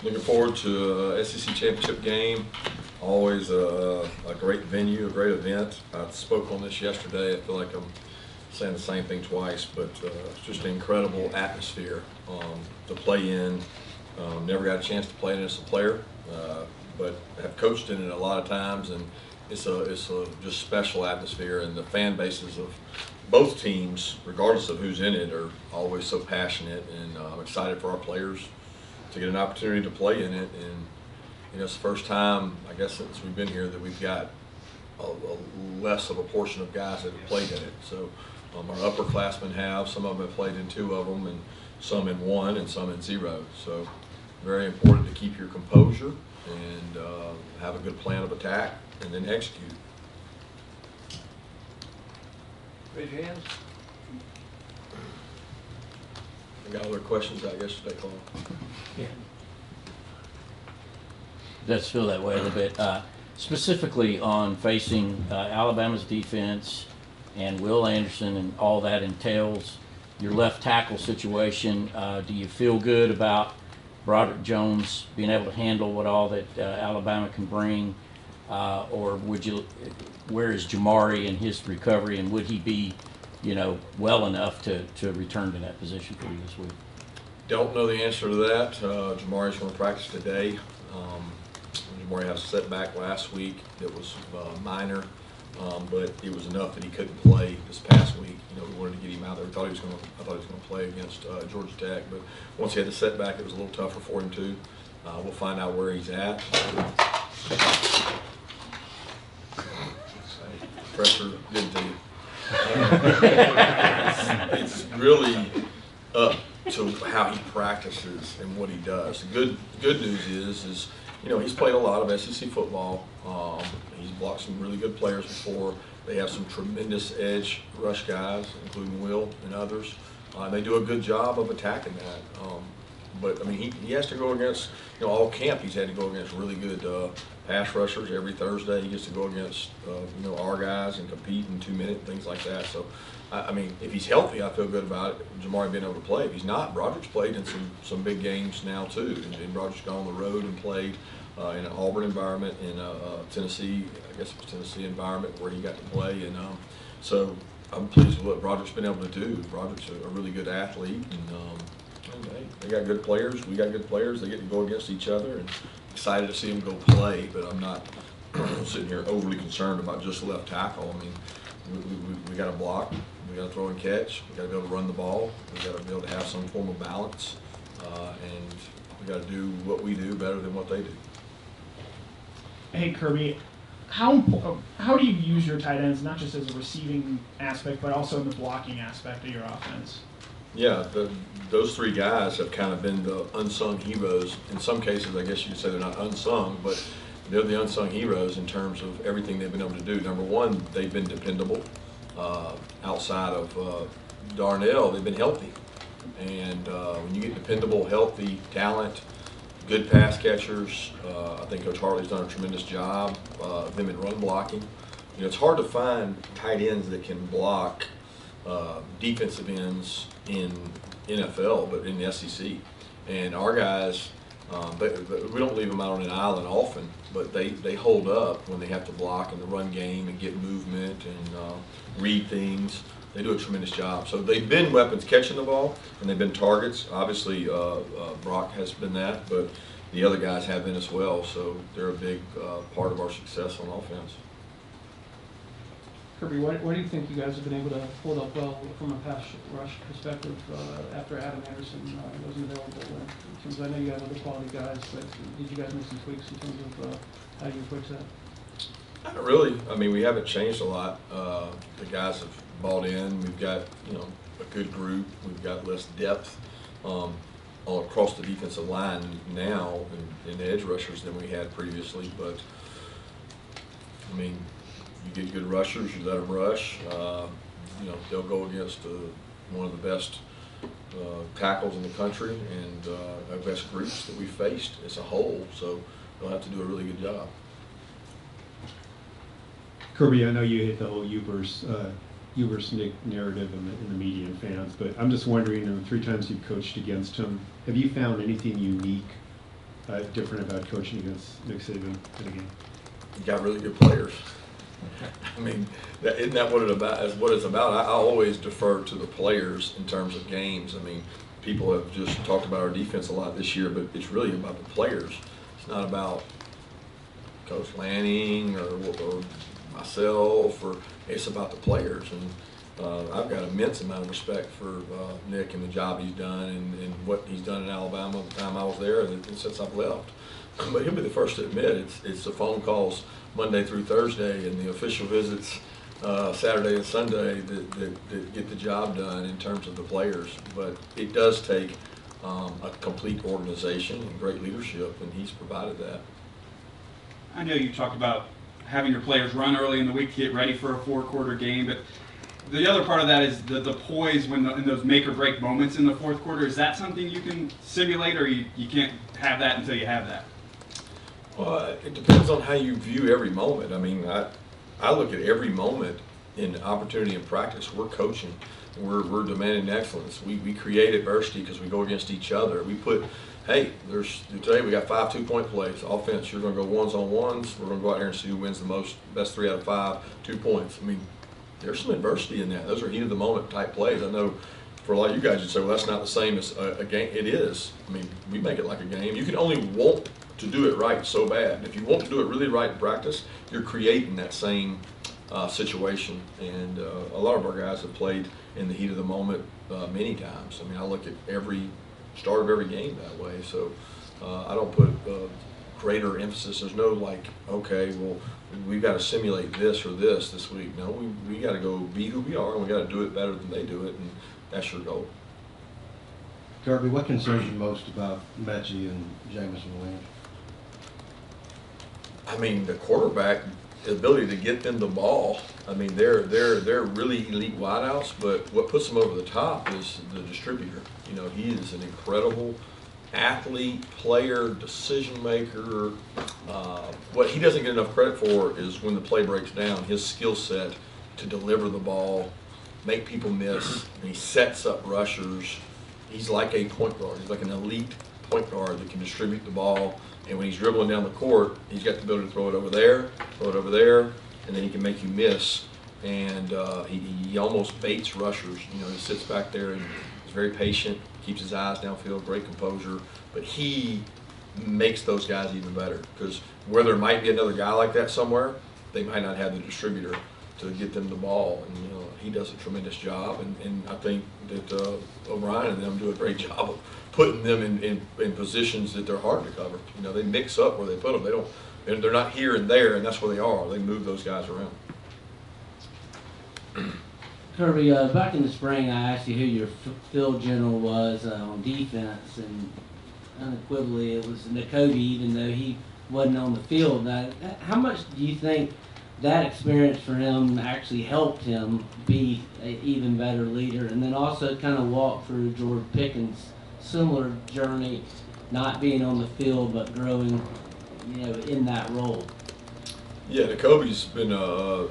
Looking forward to a SEC championship game. Always a great venue, a great event. I spoke on this yesterday. I feel like I'm saying the same thing twice, but it's just an incredible atmosphere to play in. Never got a chance to play in it as a player, but have coached in it a lot of times, and it's a just special atmosphere, and the fan bases of both teams, regardless of who's in it, are always so passionate, and I'm excited for our players to get an opportunity to play in it. And you know, it's the first time, I guess, since we've been here that we've got a less of a portion of guys that have played in it. So our upperclassmen have, some of them have played in 2 of them, and some in 1, and some in 0. So very important to keep your composure and have a good plan of attack, and then execute. Raise your hands. I got other questions, I guess, should I call? Yeah. Does feel that way a little bit. Specifically on facing Alabama's defense and Will Anderson and all that entails, your left tackle situation, do you feel good about Broderick Jones being able to handle what all that Alabama can bring? Or would you, where is Jamari and his recovery, and would he be, you know, well enough to return to that position for you this week? Don't know the answer to that. Jamari's going to practice today. Jamari had a setback last week that was minor, but it was enough that he couldn't play this past week. You know, we wanted to get him out there. I thought he was going to play against Georgia Tech, but once he had the setback, it was a little tougher for him too. We'll find out where he's at. Pressure didn't tell you. It's really up to how he practices and what he does. The good news is you know, he's played a lot of SEC football. He's blocked some really good players before. They have some tremendous edge rush guys, including Will and others. They do a good job of attacking that. But I mean, he has to go against, you know, all camp he's had to go against really good pass rushers every Thursday. He gets to go against, you know, our guys and compete in 2 minute, things like that. So, I mean, if he's healthy, I feel good about it, Jamari being able to play. If he's not, Broderick's played in some big games now too. And Broderick's gone on the road and played in an Auburn environment, in a Tennessee, I guess it was Tennessee environment where he got to play. And so I'm pleased with what Broderick's been able to do. Broderick's a really good athlete, and they got good players. We got good players. They get to go against each other, and excited to see them go play. But I'm not sitting here overly concerned about just the left tackle. I mean, we got to block. We got to throw and catch. We got to be able to run the ball. We got to be able to have some form of balance, and we got to do what we do better than what they do. Hey Kirby, how do you use your tight ends, not just as a receiving aspect, but also in the blocking aspect of your offense? Yeah, those 3 guys have kind of been the unsung heroes. In some cases, I guess you could say they're not unsung, but they're the unsung heroes in terms of everything they've been able to do. Number one, they've been dependable. Outside of Darnell, they've been healthy. And when you get dependable, healthy talent, good pass catchers, I think Coach Hartley's done a tremendous job of them in run blocking. You know, it's hard to find tight ends that can block defensive ends in NFL, but in the SEC. And our guys, but we don't leave them out on an island often, but they hold up when they have to block in the run game and get movement and read things. They do a tremendous job. So they've been weapons catching the ball, and they've been targets. Obviously, Brock has been that, but the other guys have been as well. So they're a big part of our success on offense. Kirby, why do you think you guys have been able to hold up well from a pass rush perspective after Adam Anderson wasn't available? Because I know you have other quality guys, but did you guys make some tweaks in terms of how you approach that? Not really. I mean, we haven't changed a lot. The guys have bought in. We've got, you know, a good group. We've got less depth all across the defensive line now in edge rushers than we had previously. But I mean, you get good rushers, you let them rush. You know, they'll go against one of the best tackles in the country and our best groups that we've faced as a whole. So they'll have to do a really good job. Kirby, I know you hit the whole Ubers narrative in the media and fans, but I'm just wondering, 3 times you've coached against him, have you found anything unique different about coaching against Nick Saban in a game? You got really good players. I mean, isn't that what it's about? I always defer to the players in terms of games. I mean, people have just talked about our defense a lot this year, but it's really about the players. It's not about Coach Lanning or myself, or it's about the players. And I've got immense amount of respect for Nick and the job he's done and what he's done in Alabama the time I was there and since I've left. But he'll be the first to admit it's the phone calls Monday through Thursday and the official visits Saturday and Sunday that get the job done in terms of the players. But it does take a complete organization and great leadership, and he's provided that. I know you talked about having your players run early in the week to get ready for a 4-quarter game, but the other part of that is the poise in those make-or-break moments in the fourth quarter. Is that something you can simulate, or you can't have that until you have that? Well, it depends on how you view every moment. I mean, I look at every moment in opportunity in practice. We're coaching. We're demanding excellence. We create adversity because we go against each other. We put, hey, today we got 5 2-point plays. Offense, you're going to go ones on ones. We're going to go out here and see who wins the most, best 3 out of 5, 2 points. I mean, there's some adversity in that. Those are heat of the moment type plays. I know for a lot of you guys, you'd say, well, that's not the same as a game. It is. I mean, we make it like a game. You can only want to do it right so bad. If you want to do it really right in practice, you're creating that same situation. And a lot of our guys have played in the heat of the moment many times. I mean, I look at every start of every game that way. So I don't put greater emphasis. There's no like, okay, well, we've got to simulate this or this week. No, we got to go be who we are, and we got to do it better than they do it, and that's your goal. Kirby, what concerns you most about Mechie and Jamison Williams? I mean, the quarterback, the ability to get them the ball. I mean, they're really elite wideouts, but what puts them over the top is the distributor. You know, he is an incredible athlete, player, decision maker. What he doesn't get enough credit for is when the play breaks down, his skill set to deliver the ball, make people miss, and he sets up rushers. He's like a point guard. He's like an elite point guard that can distribute the ball. And when he's dribbling down the court, he's got the ability to throw it over there, and then he can make you miss. And he almost baits rushers. You know, he sits back there and is very patient, keeps his eyes downfield, great composure. But he makes those guys even better, because where there might be another guy like that somewhere, they might not have the distributor to get them the ball. And you know, he does a tremendous job. And I think that O'Brien and them do a great job of putting them in positions that they're hard to cover. You know, they mix up where they put them. They're not here and there, and that's where they are. They move those guys around. Kirby, back in the spring, I asked you who your field general was on defense, and unequivocally it was Nakobe, even though he wasn't on the field. Now, how much do you think that experience for him actually helped him be an even better leader? And then also kind of walk through George Pickens' similar journey, not being on the field but growing, you know, in that role. Yeah, Nakobe's been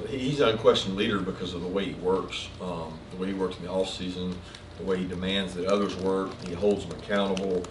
he's an unquestioned leader because of the way he works, the way he works in the off season, the way he demands that others work. He holds them accountable.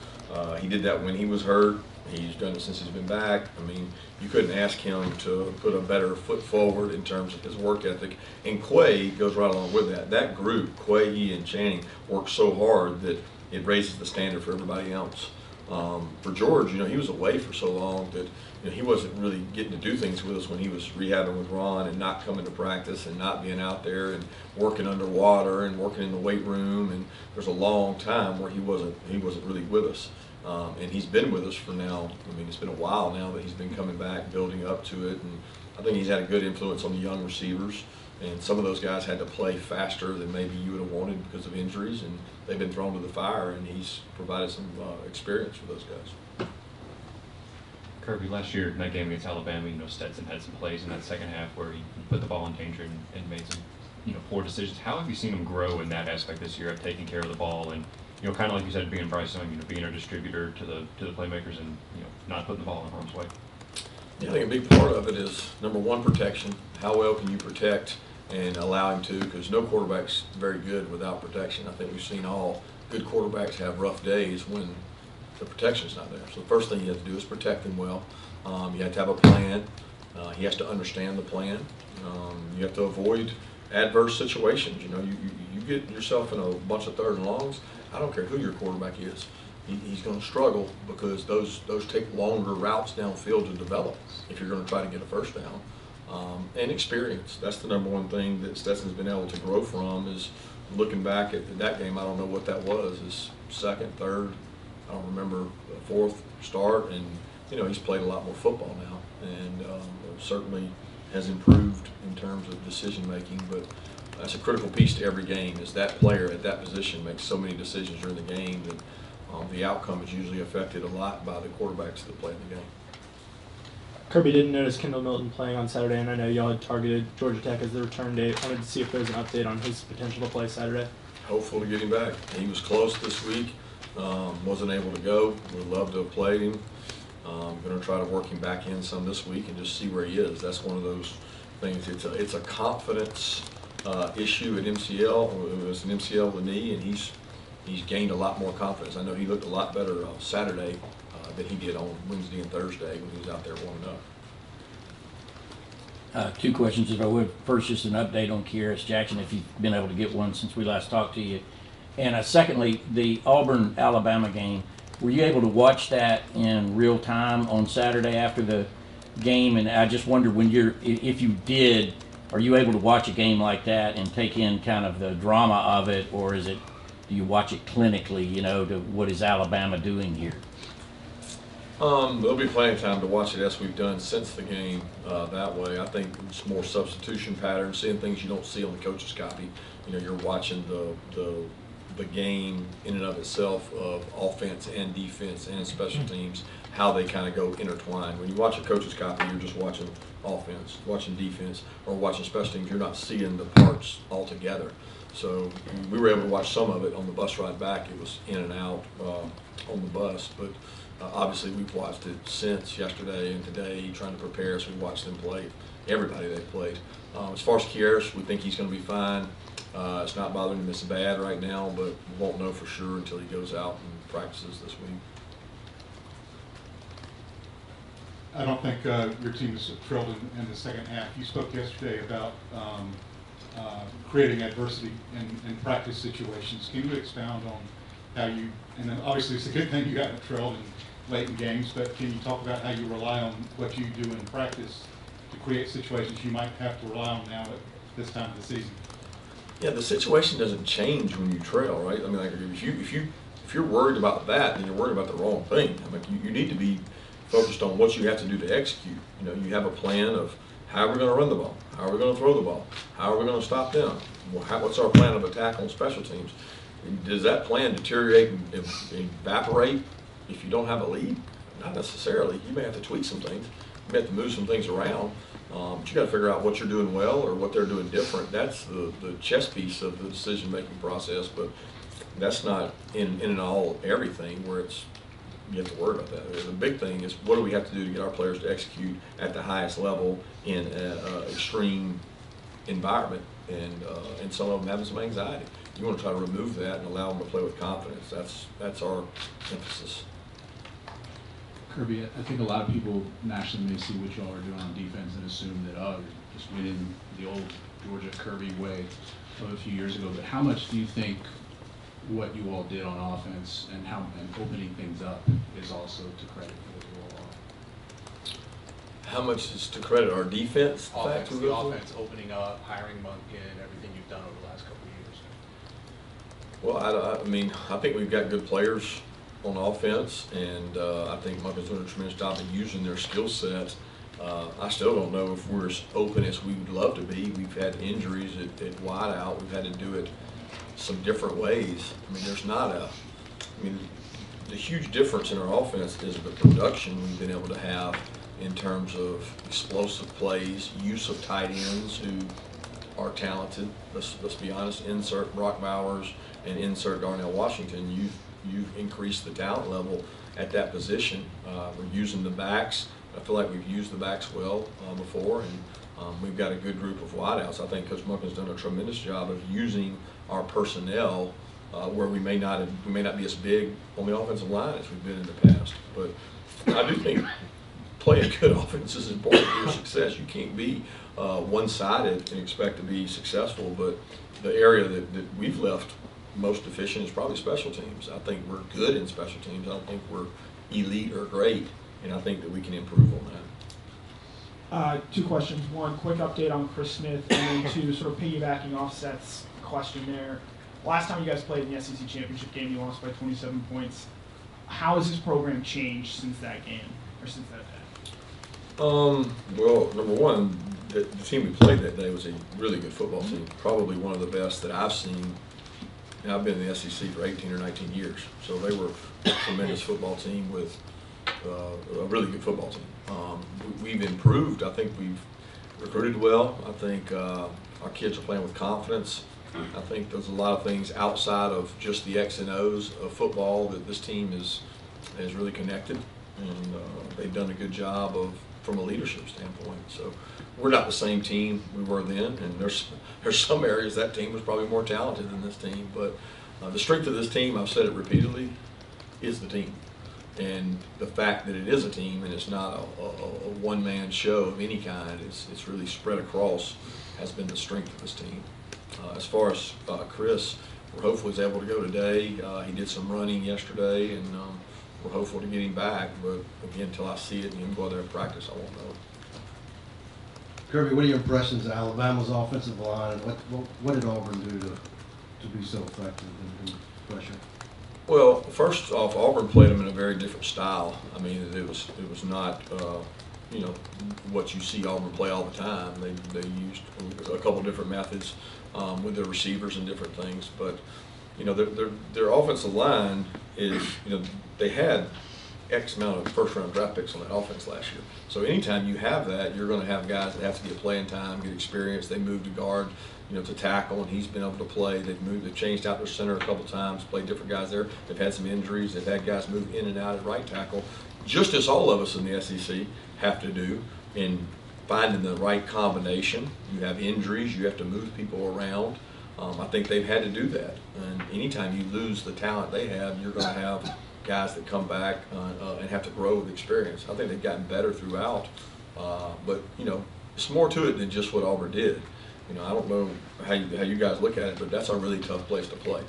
He did that when he was hurt. He's done it since he's been back. I mean, you couldn't ask him to put a better foot forward in terms of his work ethic. And Quay goes right along with that. That group, Quay, he, and Channing, work so hard that it raises the standard for everybody else. For George, you know, he was away for so long that, you know, he wasn't really getting to do things with us when he was rehabbing with Ron and not coming to practice and not being out there and working underwater and working in the weight room. And there's a long time where he wasn't really with us. And he's been with us for now. I mean, it's been a while now that he's been coming back, building up to it. And I think he's had a good influence on the young receivers. And some of those guys had to play faster than maybe you would have wanted because of injuries, and they've been thrown to the fire, and he's provided some experience for those guys. Kirby, last year in that game against Alabama, you know, Stetson had some plays in that second half where he put the ball in danger and made some, you know, poor decisions. How have you seen him grow in that aspect this year of taking care of the ball and, you know, kind of like you said, being Bryce Young, you know, being a distributor to the playmakers and, you know, not putting the ball in harm's way? Yeah, I think a big part of it is, number one, protection. How well can you protect and allow him to? Because no quarterback's very good without protection. I think we've seen all good quarterbacks have rough days when the protection's not there. So the first thing you have to do is protect him well. You have to have a plan. He has to understand the plan. You have to avoid adverse situations. You know, you get yourself in a bunch of third and longs. I don't care who your quarterback is. He's going to struggle because those take longer routes downfield to develop if you're going to try to get a first down. And experience. That's the number one thing that Stetson's been able to grow from is looking back at that game. I don't know what that was. His second, third, I don't remember, fourth start. And, you know, he's played a lot more football now and certainly has improved in terms of decision making. But that's a critical piece to every game is that player at that position makes so many decisions during the game that the outcome is usually affected a lot by the quarterbacks that play in the game. Kirby, didn't notice Kendall Milton playing on Saturday, and I know y'all had targeted Georgia Tech as the return date. Wanted to see if there's an update on his potential to play Saturday. Hopeful to get him back. He was close this week, wasn't able to go. Would love to have played him. Going to try to work him back in some this week and just see where he is. That's one of those things. It's a confidence issue at MCL. It was an MCL with the knee, and he's gained a lot more confidence. I know he looked a lot better Saturday than he did on Wednesday and Thursday when he was out there warming up. Two questions, if I would. First, just an update on Kieron Jackson, if you've been able to get one since we last talked to you. And secondly, the Auburn-Alabama game, were you able to watch that in real time on Saturday after the game? And I just wondered, if you did, are you able to watch a game like that and take in kind of the drama of it, or do you watch it clinically, you know, to what is Alabama doing here? There'll be plenty of time to watch it as we've done since the game that way. I think it's more substitution patterns, seeing things you don't see on the coach's copy. You know, you're watching the game in and of itself of offense and defense and special teams, how they kind of go intertwined. When you watch a coach's copy, you're just watching offense, watching defense, or watching special teams. You're not seeing the parts all together. So we were able to watch some of it on the bus ride back. It was in and out on the bus, but obviously we've watched it since yesterday and today, trying to prepare as we watch them play, everybody they played. As far as Kieron, we think he's going to be fine. It's not bothering him as bad right now, but we won't know for sure until he goes out and practices this week. I don't think your team is thrilled in the second half. You spoke yesterday about creating adversity in practice situations. Can you expound on how you, and then obviously it's a good thing you got thrilled in late in games, but can you talk about how you rely on what you do in practice to create situations you might have to rely on now at this time of the season? Yeah, the situation doesn't change when you trail, right? I mean, like if you're worried about that, then you're worried about the wrong thing. I mean, you need to be focused on what you have to do to execute. You know, you have a plan of how are we going to run the ball, how are we going to throw the ball, how are we going to stop them, what's our plan of attack on special teams. Does that plan deteriorate and evaporate if you don't have a lead? Not necessarily. You may have to tweak some things. You may have to move some things around. But you got to figure out what you're doing well or what they're doing different. That's the chess piece of the decision-making process, but that's not in and all everything where you have to worry about that. The big thing is what do we have to do to get our players to execute at the highest level in an extreme environment, and some of them having some anxiety. You want to try to remove that and allow them to play with confidence. That's our emphasis. Kirby, I think a lot of people nationally may see what y'all are doing on defense and assume that, you're just winning the old Georgia Kirby way of a few years ago. But how much do you think what you all did on offense and opening things up is also to credit for what you all are? How much is to credit our defense? The offense, opening up, hiring Munkin, everything you've done over the last couple of years. Well, I mean, I think we've got good players on offense, and I think Munkin's doing a tremendous job of using their skill set. I still don't know if we're as open as we would love to be. We've had injuries at wide out. We've had to do it some different ways. I mean, the huge difference in our offense is the production we've been able to have in terms of explosive plays, use of tight ends who are talented. Let's be honest, insert Brock Bowers and insert Darnell Washington. You've increased the talent level at that position. We're using the backs. I feel like we've used the backs well before, and we've got a good group of wideouts. I think Coach Munkin's done a tremendous job of using our personnel where we may not be as big on the offensive line as we've been in the past. But I do think playing good offense is important for your success. You can't be one-sided and expect to be successful. But the area that we've left most deficient is probably special teams. I think we're good in special teams. I don't think we're elite or great, and I think that we can improve on that. 2 questions. 1, quick update on Chris Smith, and then 2, sort of piggybacking off Seth's question there. Last time you guys played in the SEC championship game, you lost by 27 points. How has his program changed since that game, or since that day? Well, number one, the team we played that day was a really good football team, probably one of the best that I've seen. And I've been in the SEC for 18 or 19 years, so they were a tremendous football team with a really good football team. We've improved. I think we've recruited well. I think our kids are playing with confidence. I think there's a lot of things outside of just the X and O's of football that this team is really connected, and they've done a good job from a leadership standpoint. So we're not the same team we were then, and there's some areas that team was probably more talented than this team. But the strength of this team, I've said it repeatedly, is the team. And the fact that it is a team and it's not a one-man show of any kind, it's really spread across, has been the strength of this team. As far as Chris, we're hopeful he's able to go today. He did some running yesterday, and we're hopeful to get him back. But again, until I see it and him go out there and practice, I won't know. Kirby, what are your impressions of Alabama's offensive line, and what did Auburn do to be so effective in pressure? Well, first off, Auburn played them in a very different style. I mean, it was not what you see Auburn play all the time. They used a couple different methods with their receivers and different things. But their offensive line is they had X amount of first-round draft picks on that offense last year. So anytime you have that, you're going to have guys that have to get playing time, get experience. They moved to guard, to tackle, and he's been able to play. They've changed out their center a couple times, played different guys there. They've had some injuries. They've had guys move in and out at right tackle, just as all of us in the SEC have to do in finding the right combination. You have injuries. You have to move people around. I think they've had to do that. And anytime you lose the talent they have, you're going to have guys that come back and have to grow with experience. I think they've gotten better throughout, but it's more to it than just what Auburn did. I don't know how you guys look at it, but that's a really tough place to play,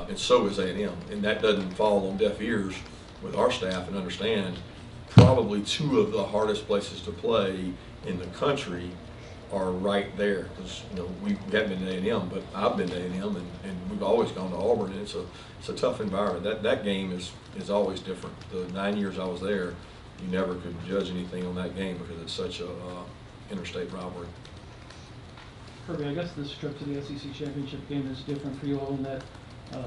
and so is A&M. And that doesn't fall on deaf ears with our staff, and understand probably 2 of the hardest places to play in the country are right there. Because we haven't been to A&M, but I've been to A&M, and we've always gone to Auburn, and it's a tough environment. That game is always different. The 9 years I was there, you never could judge anything on that game because it's such a interstate rivalry. Kirby, I guess this trip to the SEC championship game is different for you all in that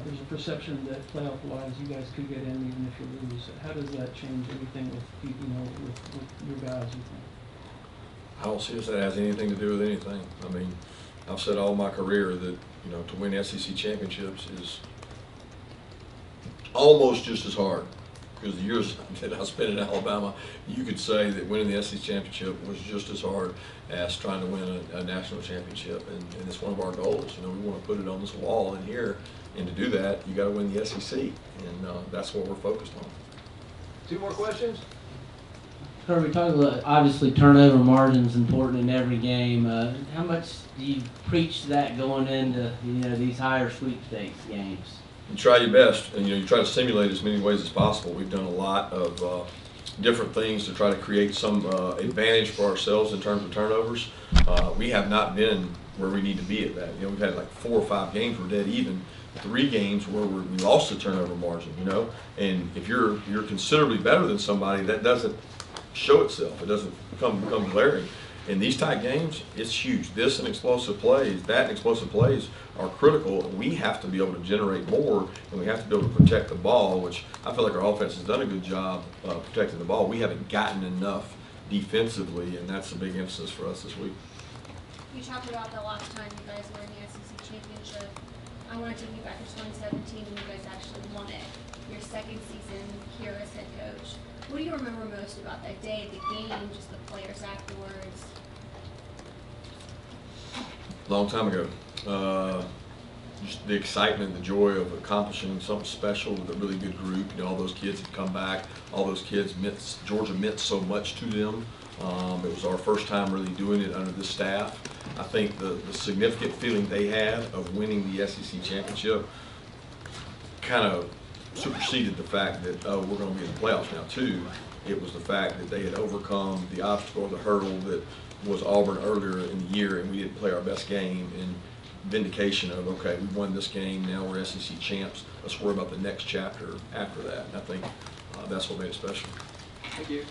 there's a perception that playoff-wise you guys could get in even if you lose. How does that change anything with your guys, you think? I don't see if that has anything to do with anything. I mean, I've said all my career that to win SEC championships is almost just as hard. Because the years that I spent in Alabama, you could say that winning the SEC championship was just as hard as trying to win a national championship, and it's one of our goals. We want to put it on this wall in here, and to do that, you got to win the SEC, and that's what we're focused on. 2 more questions. Kirby, talking about obviously turnover margin's important in every game. How much do you preach that going into these higher sweepstakes games? You try your best, and you try to simulate as many ways as possible. We've done a lot of different things to try to create some advantage for ourselves in terms of turnovers. We have not been where we need to be at that. We've had like 4 or 5 games we're dead even, 3 games where we lost the turnover margin. And if you're considerably better than somebody, that doesn't show itself. It doesn't become glaring. In these tight games, it's huge. This and explosive plays, that and explosive plays are critical. We have to be able to generate more, and we have to be able to protect the ball, which I feel like our offense has done a good job protecting the ball. We haven't gotten enough defensively, and that's a big emphasis for us this week. You talked about the last time you guys were in the SEC championship. I want to take you back to 2017 when you guys actually won it. Your second season here as head coach. What do you remember most about that day, the game, just the players afterwards? Long time ago. just the excitement, the joy of accomplishing something special with a really good group. You know, all those kids had come back. All those kids Georgia meant so much to them. It was our first time really doing it under this staff. I think the significant feeling they had of winning the SEC championship kind of superseded the fact that, oh, we're going to be in the playoffs now too. It was the fact that they had overcome the obstacle, the hurdle that was Auburn earlier in the year, and we didn't play our best game, and vindication of, okay, we won this game, now we're SEC champs, let's worry about the next chapter after that. And I think that's what made it special. Thank you.